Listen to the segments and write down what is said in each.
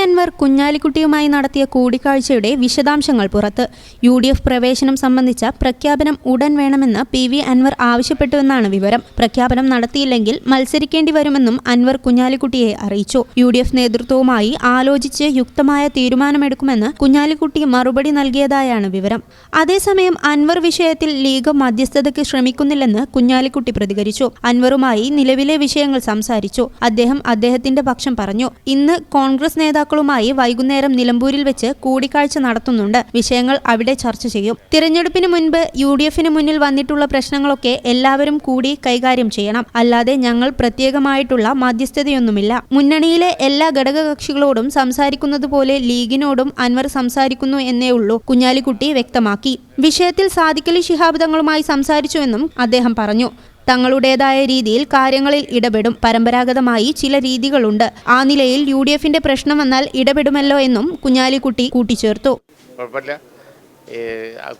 അൻവർ കുഞ്ഞാലിക്കുട്ടിയുമായി നടത്തിയ കൂടിക്കാഴ്ചയുടെ വിശദാംശങ്ങൾ പുറത്ത്. UDF പ്രവേശനം സംബന്ധിച്ച പ്രഖ്യാപനം ഉടൻ വേണമെന്ന് PV അൻവർ ആവശ്യപ്പെട്ടുവെന്നാണ് വിവരം. പ്രഖ്യാപനം നടത്തിയില്ലെങ്കിൽ മത്സരിക്കേണ്ടി വരുമെന്നും അൻവർ കുഞ്ഞാലിക്കുട്ടിയെ അറിയിച്ചു. UDF നേതൃത്വവുമായി ആലോചിച്ച് യുക്തമായ തീരുമാനമെടുക്കുമെന്ന് കുഞ്ഞാലിക്കുട്ടി മറുപടി നൽകിയതായാണ് വിവരം. അതേസമയം അൻവർ വിഷയത്തിൽ ലീഗ് മധ്യസ്ഥതയ്ക്ക് ശ്രമിക്കുന്നില്ലെന്ന് കുഞ്ഞാലിക്കുട്ടി പ്രതികരിച്ചു. അൻവറുമായി നിലവിലെ വിഷയങ്ങൾ സംസാരിച്ചു. അദ്ദേഹം അദ്ദേഹത്തിന്റെ പക്ഷം പറഞ്ഞു. ഇന്ന് കോൺഗ്രസ് നേതാക്കളുമായി വൈകുന്നേരം നിലമ്പൂരിൽ വെച്ച് കൂടിക്കാഴ്ച നടത്തുന്നുണ്ട്. വിഷയങ്ങൾ അവിടെ ചർച്ച ചെയ്യും. തിരഞ്ഞെടുപ്പിന് മുൻപ് UDFന് മുന്നിൽ വന്നിട്ടുള്ള പ്രശ്നങ്ങളൊക്കെ എല്ലാവരും കൂടി കൈകാര്യം ചെയ്യണം. അല്ലാതെ ഞങ്ങൾ പ്രത്യേകമായിട്ടുള്ള മധ്യസ്ഥതയൊന്നുമില്ല. മുന്നണിയിലെ എല്ലാ ഘടകകക്ഷികളോടും സംസാരിക്കുന്നത് പോലെ ലീഗിനോടും അൻവർ സംസാരിക്കുന്നു എന്നേ ഉള്ളൂ, കുഞ്ഞാലിക്കുട്ടി വ്യക്തമാക്കി. വിഷയത്തിൽ സാദിഖലി ശിഹാബ് തങ്ങളുമായി സംസാരിച്ചുവെന്നും അദ്ദേഹം പറഞ്ഞു. തങ്ങളുടേതായ രീതിയിൽ കാര്യങ്ങളിൽ ഇടപെടും. പരമ്പരാഗതമായി ചില രീതികളുണ്ട്. ആ നിലയിൽ UDFന്റെ പ്രശ്നം വന്നാൽ ഇടപെടുമല്ലോ എന്നും കുഞ്ഞാലിക്കുട്ടി കൂട്ടിച്ചേർത്തു. കുഴപ്പമില്ല,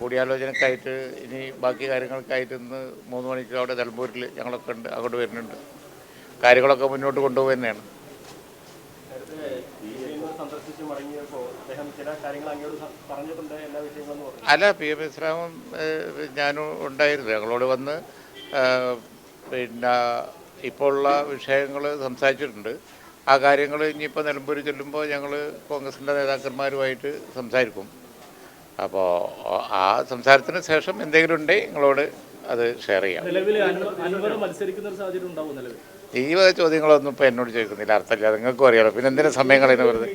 കൂടിയാലോചനക്കായിട്ട് ഇനി ബാക്കി കാര്യങ്ങൾക്കായിട്ട് ഇന്ന് 3 മണിക്ക് അവിടെ നിലമ്പൂരിൽ ഞങ്ങളൊക്കെ ഉണ്ട്, അങ്ങോട്ട് വരുന്നുണ്ട്. കാര്യങ്ങളൊക്കെ മുന്നോട്ട് കൊണ്ടുപോകുക തന്നെയാണ്. അല്ല, PM ഇസ്ലാമും ഞാനും ഉണ്ടായിരുന്നു. ഞങ്ങളോട് വന്ന് പിന്നെ ഇപ്പോൾ ഉള്ള വിഷയങ്ങൾ സംസാരിച്ചിട്ടുണ്ട്. ആ കാര്യങ്ങൾ ഇനിയിപ്പോൾ നിലമ്പൂർ ചെല്ലുമ്പോൾ ഞങ്ങൾ കോൺഗ്രസിൻ്റെ നേതാക്കന്മാരുമായിട്ട് സംസാരിക്കും. അപ്പോൾ ആ സംസാരത്തിന് ശേഷം എന്തെങ്കിലും ഉണ്ടെങ്കിൽ നിങ്ങളോട് അത് ഷെയർ ചെയ്യാം. ഈ വക ചോദ്യങ്ങളൊന്നും ഇപ്പോൾ എന്നോട് ചോദിക്കുന്നില്ല, അർത്ഥമില്ല. നിങ്ങൾക്കും അറിയാലോ. പിന്നെ എന്തിനും സമയം കളയുന്ന വെറുതെ.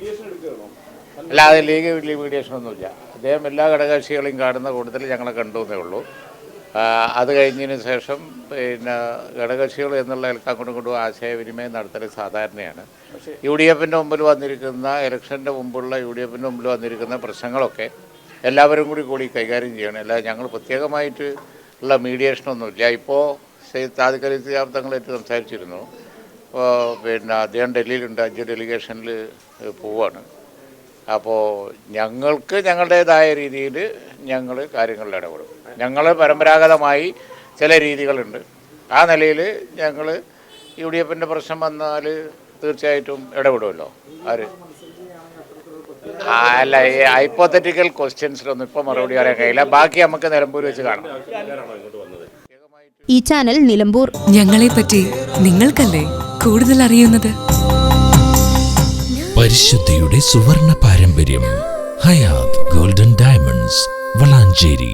അല്ല, അത് ലീഗ് മീഡിയേഷനൊന്നുമില്ല. അദ്ദേഹം എല്ലാ ഘടകകക്ഷികളെയും കാണുന്ന കൂട്ടത്തിൽ ഞങ്ങളെ കണ്ടുവന്നേ ഉള്ളൂ. അത് കഴിഞ്ഞതിന് ശേഷം പിന്നെ ഘടകകക്ഷികൾ എന്നുള്ള അങ്ങോട്ടും ഇങ്ങോട്ടും ആശയവിനിമയം നടത്തൽ സാധാരണയാണ്. UDFൻ്റെ മുമ്പിൽ വന്നിരിക്കുന്ന ഇലക്ഷൻ്റെ മുമ്പുള്ള UDFൻ്റെ മുമ്പിൽ വന്നിരിക്കുന്ന പ്രശ്നങ്ങളൊക്കെ എല്ലാവരും കൂടി കൈകാര്യം ചെയ്യണം. അല്ലാതെ ഞങ്ങൾ പ്രത്യേകമായിട്ട് ഉള്ള മീഡിയേഷനൊന്നുമില്ല. ഇപ്പോൾ സാദിഖലി ശിഹാബ് തങ്ങളായിട്ട് സംസാരിച്ചിരുന്നു. പിന്നെ അദ്ദേഹം ഡൽഹിയിലുണ്ട്, 5 ഡെലിഗേഷനിൽ പോവാണ്. അപ്പോൾ ഞങ്ങൾക്ക് ഞങ്ങളുടേതായ രീതിയിൽ ഞങ്ങൾ കാര്യങ്ങളിൽ ഇടപെടും. ഞങ്ങൾ പരമ്പരാഗതമായി ചില രീതികളുണ്ട്. ആ നിലയിൽ ഞങ്ങൾ UDFൻ്റെ പ്രശ്നം വന്നാൽ തീർച്ചയായിട്ടും ഇടപെടുമല്ലോ. ആര് അല്ല, ഈ ഹൈപ്പോത്തറ്റിക്കൽ ക്വസ്റ്റ്യൻസിലൊന്നും ഇപ്പോൾ മറുപടി പറയാൻ കഴിയില്ല. ബാക്കി നമുക്ക് നിലമ്പൂർ വെച്ച് കാണാം. ഈ ചാനൽ നിലമ്പൂർ. ഞങ്ങളെ പറ്റി നിങ്ങൾക്കല്ലേ കൂടുതൽ അറിയുന്നത്? പരിശുദ്ധിയുടെ സുവർണ പാരമ്പര്യം. Hayat golden diamonds, Valanchery.